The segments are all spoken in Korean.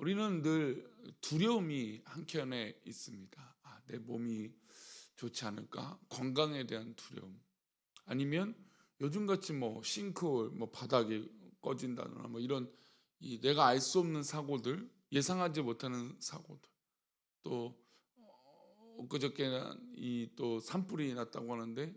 우리는 늘 두려움이 한켠에 있습니다. 내 몸이 좋지 않을까? 건강에 대한 두려움. 아니면 요즘같이 싱크홀, 바닥이 꺼진다거나 이런 내가 알 수 없는 사고들, 예상하지 못하는 사고들. 또 엊그저께는 또 산불이 났다고 하는데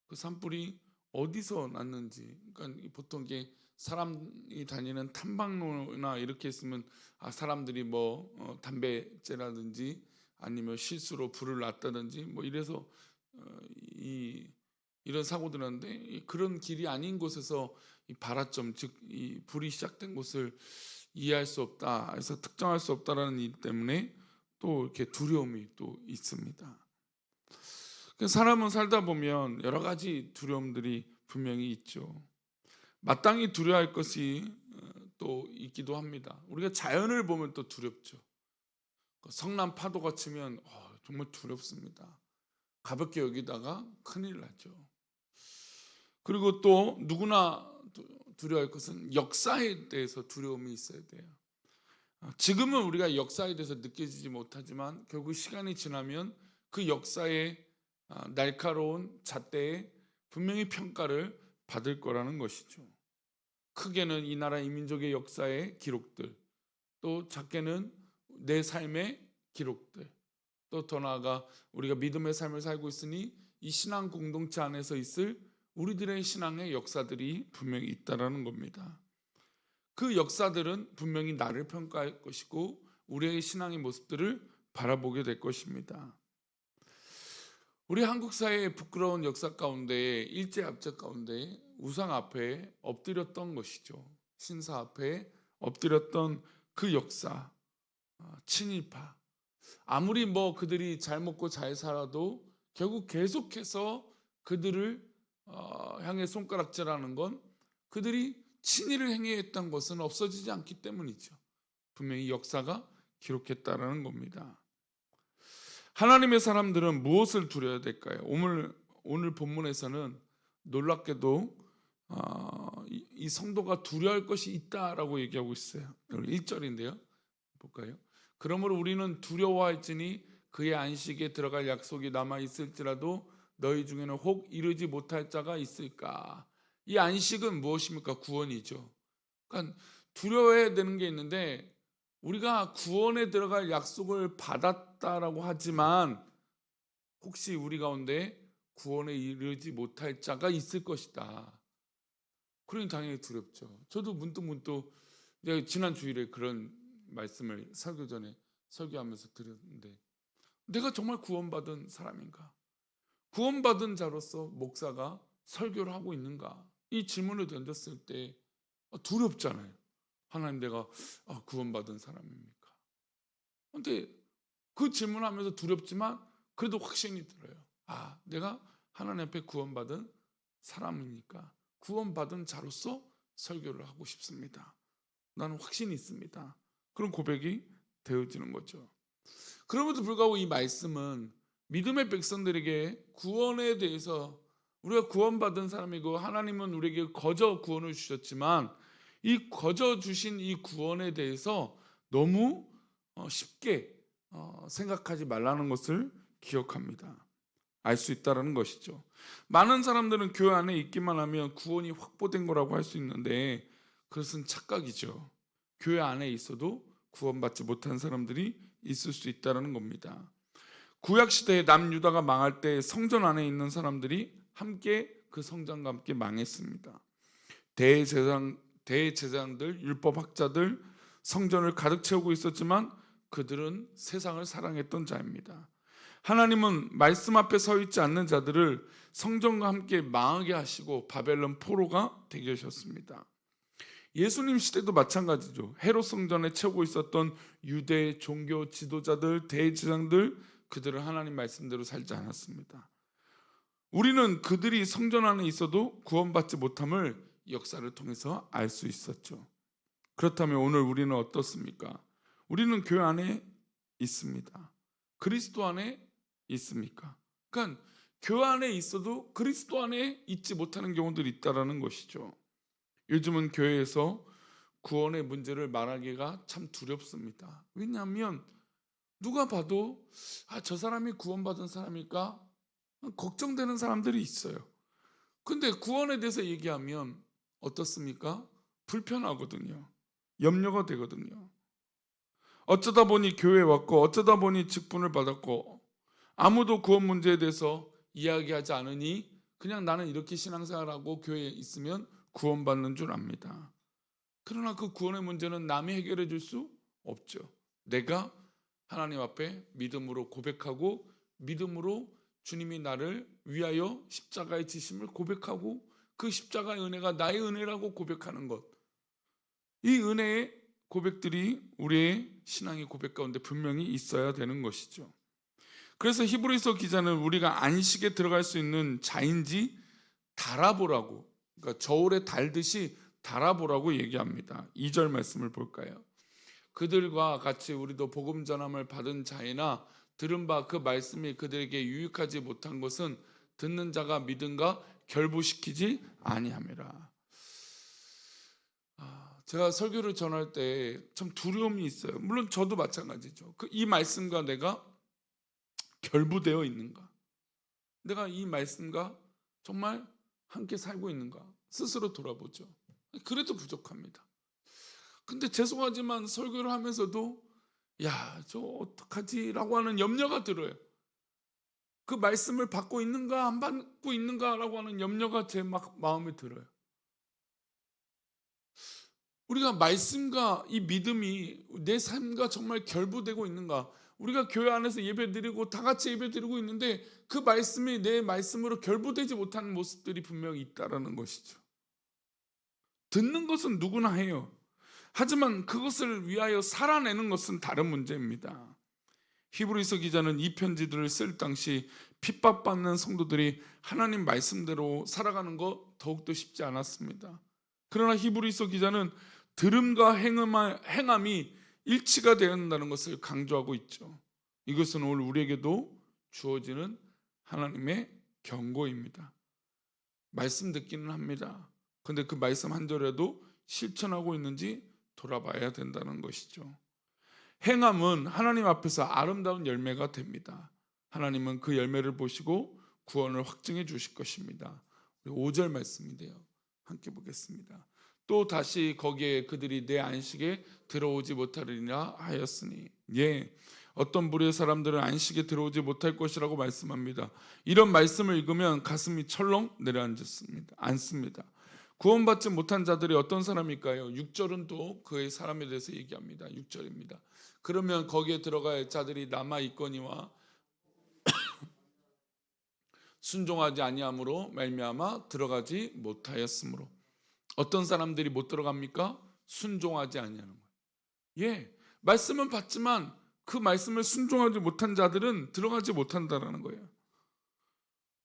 그 산불이 어디서 났는지, 그러니까 보통 이게 사람이 다니는 탐방로나 이렇게 있으면 사람들이 담배째라든지 아니면 실수로 불을 놨다든지 이래서 이런 사고들 하는데, 그런 길이 아닌 곳에서 이 발화점, 즉 이 불이 시작된 곳을 이해할 수 없다, 해서 특정할 수 없다라는 이유 때문에 또 이렇게 두려움이 또 있습니다. 사람은 살다 보면 여러 가지 두려움들이 분명히 있죠. 마땅히 두려워할 것이 또 있기도 합니다. 우리가 자연을 보면 또 두렵죠. 성난 파도가 치면 정말 두렵습니다. 가볍게 여기다가 큰일 나죠. 그리고 또 누구나 두려워할 것은 역사에 대해서 두려움이 있어야 돼요. 지금은 우리가 역사에 대해서 느껴지지 못하지만 결국 시간이 지나면 그 역사의 날카로운 잣대에 분명히 평가를 받을 거라는 것이죠. 크게는 이 나라 이 민족의 역사의 기록들, 또 작게는 내 삶의 기록들, 또 더 나아가 우리가 믿음의 삶을 살고 있으니 이 신앙 공동체 안에서 있을 우리들의 신앙의 역사들이 분명히 있다라는 겁니다. 그 역사들은 분명히 나를 평가할 것이고 우리의 신앙의 모습들을 바라보게 될 것입니다. 우리 한국 사회의 부끄러운 역사 가운데, 일제압제 가운데 우상 앞에 엎드렸던 것이죠. 신사 앞에 엎드렸던 그 역사, 친일파. 아무리 그들이 잘 먹고 잘 살아도 결국 계속해서 그들을 향해 손가락질하는 건 그들이 친일을 행위했던 것은 없어지지 않기 때문이죠. 분명히 역사가 기록했다라는 겁니다. 하나님의 사람들은 무엇을 두려워야 될까요? 오늘 본문에서는 놀랍게도 이 성도가 두려워할 것이 있다라고 얘기하고 있어요. 1절인데요. 볼까요? 그러므로 우리는 두려워할지니 그의 안식에 들어갈 약속이 남아있을지라도 너희 중에는 혹 이르지 못할 자가 있을까? 이 안식은 무엇입니까? 구원이죠. 그러니까 두려워해야 되는 게 있는데, 우리가 구원에 들어갈 약속을 받았다라고 하지만 혹시 우리 가운데 구원에 이르지 못할 자가 있을 것이다. 그러니 당연히 두렵죠. 저도 문득 제가 지난 주일에 그런 말씀을 설교 전에 설교하면서 드렸는데, 내가 정말 구원받은 사람인가? 구원받은 자로서 목사가 설교를 하고 있는가? 이 질문을 던졌을 때 두렵잖아요. 하나님, 내가 구원받은 사람입니까? 그런데 그 질문하면서 두렵지만 그래도 확신이 들어요. 내가 하나님 앞에 구원받은 사람이니까 구원받은 자로서 설교를 하고 싶습니다. 나는 확신이 있습니다. 그런 고백이 되어지는 거죠. 그럼에도 불구하고 이 말씀은 믿음의 백성들에게 구원에 대해서, 우리가 구원받은 사람이고 하나님은 우리에게 거저 구원을 주셨지만 이 거저 주신 이 구원에 대해서 너무 쉽게 생각하지 말라는 것을 기억합니다. 알 수 있다는 것이죠. 많은 사람들은 교회 안에 있기만 하면 구원이 확보된 거라고 할 수 있는데 그것은 착각이죠. 교회 안에 있어도 구원받지 못한 사람들이 있을 수 있다는 겁니다. 구약시대에 남유다가 망할 때 성전 안에 있는 사람들이 함께 그 성전과 함께 망했습니다. 대제사장들, 율법학자들, 성전을 가득 채우고 있었지만 그들은 세상을 사랑했던 자입니다. 하나님은 말씀 앞에 서 있지 않는 자들을 성전과 함께 망하게 하시고 바벨론 포로가 되게 하셨습니다. 예수님 시대도 마찬가지죠. 헤롯 성전에 채우고 있었던 유대 종교 지도자들, 대제사장들, 그들은 하나님 말씀대로 살지 않았습니다. 우리는 그들이 성전 안에 있어도 구원받지 못함을 역사를 통해서 알 수 있었죠. 그렇다면 오늘 우리는 어떻습니까? 우리는 교회 안에 있습니다. 그리스도 안에 있습니까? 그러니까 교회 안에 있어도 그리스도 안에 있지 못하는 경우들이 있다는 것이죠. 요즘은 교회에서 구원의 문제를 말하기가 참 두렵습니다. 왜냐하면 누가 봐도 저 사람이 구원받은 사람일까 걱정되는 사람들이 있어요. 근데 구원에 대해서 얘기하면 어떻습니까? 불편하거든요. 염려가 되거든요. 어쩌다 보니 교회에 왔고 어쩌다 보니 직분을 받았고 아무도 구원 문제에 대해서 이야기하지 않으니 그냥 나는 이렇게 신앙생활하고 교회에 있으면 구원받는 줄 압니다. 그러나 그 구원의 문제는 남이 해결해 줄 수 없죠. 내가 하나님 앞에 믿음으로 고백하고 믿음으로 주님이 나를 위하여 십자가의 지심을 고백하고 그 십자가의 은혜가 나의 은혜라고 고백하는 것, 이 은혜의 고백들이 우리의 신앙의 고백 가운데 분명히 있어야 되는 것이죠. 그래서 히브리서 기자는 우리가 안식에 들어갈 수 있는 자인지 달아보라고, 그러니까 저울에 달듯이 달아보라고 얘기합니다. 2절 말씀을 볼까요? 그들과 같이 우리도 복음 전함을 받은 자이나 들은 바 그 말씀이 그들에게 유익하지 못한 것은 듣는 자가 믿음과 결부시키지 아니함이라. 제가 설교를 전할 때 참 두려움이 있어요. 물론 저도 마찬가지죠. 이 말씀과 내가 결부되어 있는가? 내가 이 말씀과 정말 함께 살고 있는가? 스스로 돌아보죠. 그래도 부족합니다. 근데 죄송하지만 설교를 하면서도 저 어떡하지? 라고 하는 염려가 들어요. 그 말씀을 받고 있는가 안 받고 있는가 라고 하는 염려가 제 마음에 들어요. 우리가 말씀과 이 믿음이 내 삶과 정말 결부되고 있는가? 우리가 교회 안에서 예배드리고 다 같이 예배드리고 있는데 그 말씀이 내 말씀으로 결부되지 못하는 모습들이 분명히 있다라는 것이죠. 듣는 것은 누구나 해요. 하지만 그것을 위하여 살아내는 것은 다른 문제입니다. 히브리서 기자는 이 편지들을 쓸 당시 핍박받는 성도들이 하나님 말씀대로 살아가는 것 더욱더 쉽지 않았습니다. 그러나 히브리서 기자는 들음과 행함이 일치가 되어야 한다는 것을 강조하고 있죠. 이것은 오늘 우리에게도 주어지는 하나님의 경고입니다. 말씀 듣기는 합니다. 그런데 그 말씀 한 절에도 실천하고 있는지 돌아봐야 된다는 것이죠. 행함은 하나님 앞에서 아름다운 열매가 됩니다. 하나님은 그 열매를 보시고 구원을 확증해 주실 것입니다. 5절 말씀인데요. 함께 보겠습니다. 또 다시 거기에 그들이 내 안식에 들어오지 못하리라 하였으니, 어떤 부류의 사람들은 안식에 들어오지 못할 것이라고 말씀합니다. 이런 말씀을 읽으면 가슴이 철렁 내려앉습니다. 구원받지 못한 자들이 어떤 사람일까요? 6절은 또 그의 사람에 대해서 얘기합니다. 6절입니다. 그러면 거기에 들어갈 자들이 남아 있거니와 순종하지 아니함으로 말미암아 들어가지 못하였으므로. 어떤 사람들이 못 들어갑니까? 순종하지 아니하는 거예요. 말씀은 받지만 그 말씀을 순종하지 못한 자들은 들어가지 못한다라는 거예요.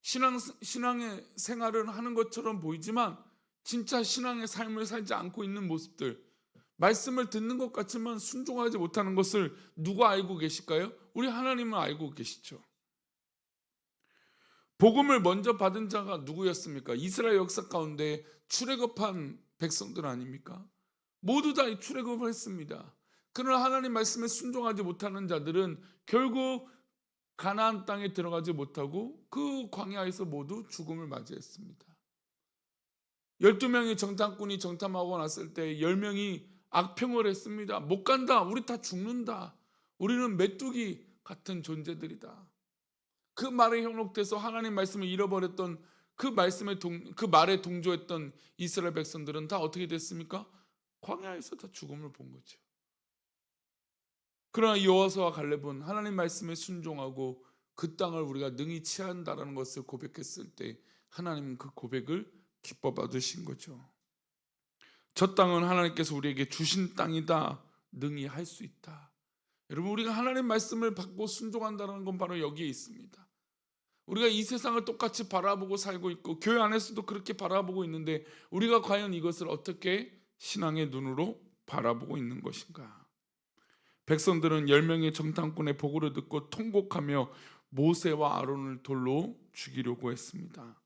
신앙의 생활을 하는 것처럼 보이지만 진짜 신앙의 삶을 살지 않고 있는 모습들, 말씀을 듣는 것 같지만 순종하지 못하는 것을 누가 알고 계실까요? 우리 하나님은 알고 계시죠. 복음을 먼저 받은 자가 누구였습니까? 이스라엘 역사 가운데 출애굽한 백성들 아닙니까? 모두 다 출애굽을 했습니다. 그러나 하나님 말씀에 순종하지 못하는 자들은 결국 가나안 땅에 들어가지 못하고 그 광야에서 모두 죽음을 맞이했습니다. 12명의 정탐꾼이 정탐하고 났을 때 10명이 악평을 했습니다. 못 간다. 우리 다 죽는다. 우리는 메뚜기 같은 존재들이다. 그 말에 현혹돼서 하나님 말씀을 잃어버렸던 그 말에 동조했던 이스라엘 백성들은 다 어떻게 됐습니까? 광야에서 다 죽음을 본 거죠. 그러나 여호수아와 갈렙은 하나님 말씀에 순종하고 그 땅을 우리가 능히 취한다라는 것을 고백했을 때 하나님은 그 고백을 기뻐 받으신 거죠. 저 땅은 하나님께서 우리에게 주신 땅이다. 능히 할 수 있다. 여러분, 우리가 하나님 말씀을 받고 순종한다는 건 바로 여기에 있습니다. 우리가 이 세상을 똑같이 바라보고 살고 있고 교회 안에서도 그렇게 바라보고 있는데 우리가 과연 이것을 어떻게 신앙의 눈으로 바라보고 있는 것인가? 백성들은 10명의 정탐꾼의 보고를 듣고 통곡하며 모세와 아론을 돌로 죽이려고 했습니다.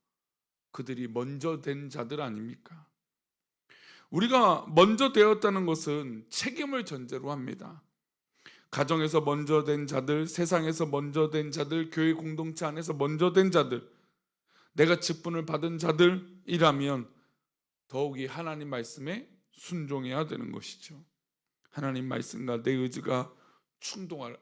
그들이 먼저 된 자들 아닙니까? 우리가 먼저 되었다는 것은 책임을 전제로 합니다. 가정에서 먼저 된 자들, 세상에서 먼저 된 자들, 교회 공동체 안에서 먼저 된 자들, 내가 직분을 받은 자들이라면 더욱이 하나님 말씀에 순종해야 되는 것이죠. 하나님 말씀과 내 의지가 충돌할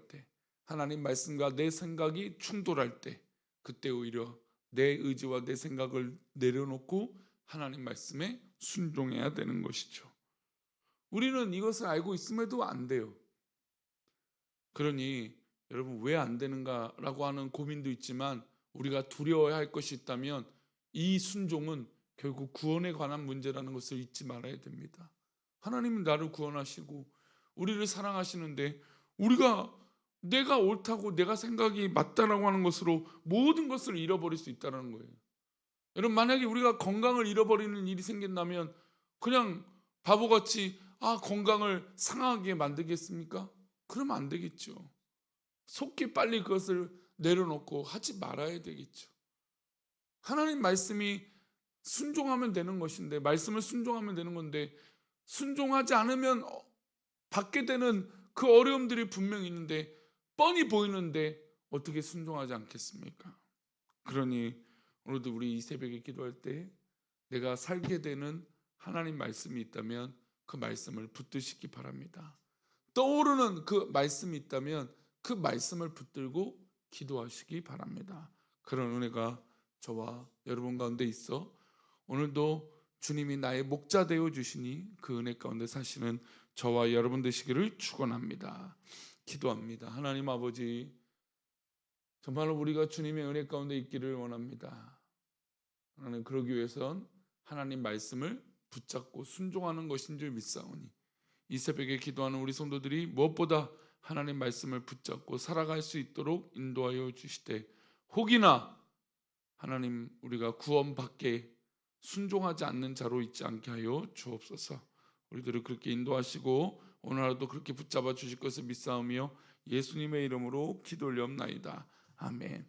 때, 하나님 말씀과 내 생각이 충돌할 때, 그때 오히려 내 의지와 내 생각을 내려놓고 하나님 말씀에 순종해야 되는 것이죠. 우리는 이것을 알고 있음에도 안 돼요. 그러니 여러분 왜 안 되는가라고 하는 고민도 있지만 우리가 두려워야 할 것이 있다면 이 순종은 결국 구원에 관한 문제라는 것을 잊지 말아야 됩니다. 하나님은 나를 구원하시고 우리를 사랑하시는데 우리가 내가 옳다고 내가 생각이 맞다라고 하는 것으로 모든 것을 잃어버릴 수 있다는 거예요. 여러분 만약에 우리가 건강을 잃어버리는 일이 생긴다면 그냥 바보같이 건강을 상하게 만들겠습니까? 그러면 안 되겠죠. 속히 빨리 그것을 내려놓고 하지 말아야 되겠죠. 하나님 말씀이 순종하면 되는 것인데, 말씀을 순종하면 되는 건데 순종하지 않으면 받게 되는 그 어려움들이 분명히 있는데 뻔히 보이는데 어떻게 순종하지 않겠습니까? 그러니 오늘도 우리 이 새벽에 기도할 때 내가 살게 되는 하나님 말씀이 있다면 그 말씀을 붙드시기 바랍니다. 떠오르는 그 말씀이 있다면 그 말씀을 붙들고 기도하시기 바랍니다. 그런 은혜가 저와 여러분 가운데 있어 오늘도 주님이 나의 목자 되어 주시니 그 은혜 가운데 사시는 저와 여러분 되시기를 축원합니다. 기도합니다. 하나님 아버지, 정말로 우리가 주님의 은혜 가운데 있기를 원합니다. 하나님, 그러기 위해선 하나님 말씀을 붙잡고 순종하는 것인 줄 믿사오니 이 새벽에 기도하는 우리 성도들이 무엇보다 하나님 말씀을 붙잡고 살아갈 수 있도록 인도하여 주시되, 혹이나 하나님 우리가 구원받게 순종하지 않는 자로 있지 않게 하여 주옵소서. 우리들을 그렇게 인도하시고 오늘 하루도 그렇게 붙잡아 주실 것을 믿사오며 예수님의 이름으로 기도 올리옵나이다. 아멘.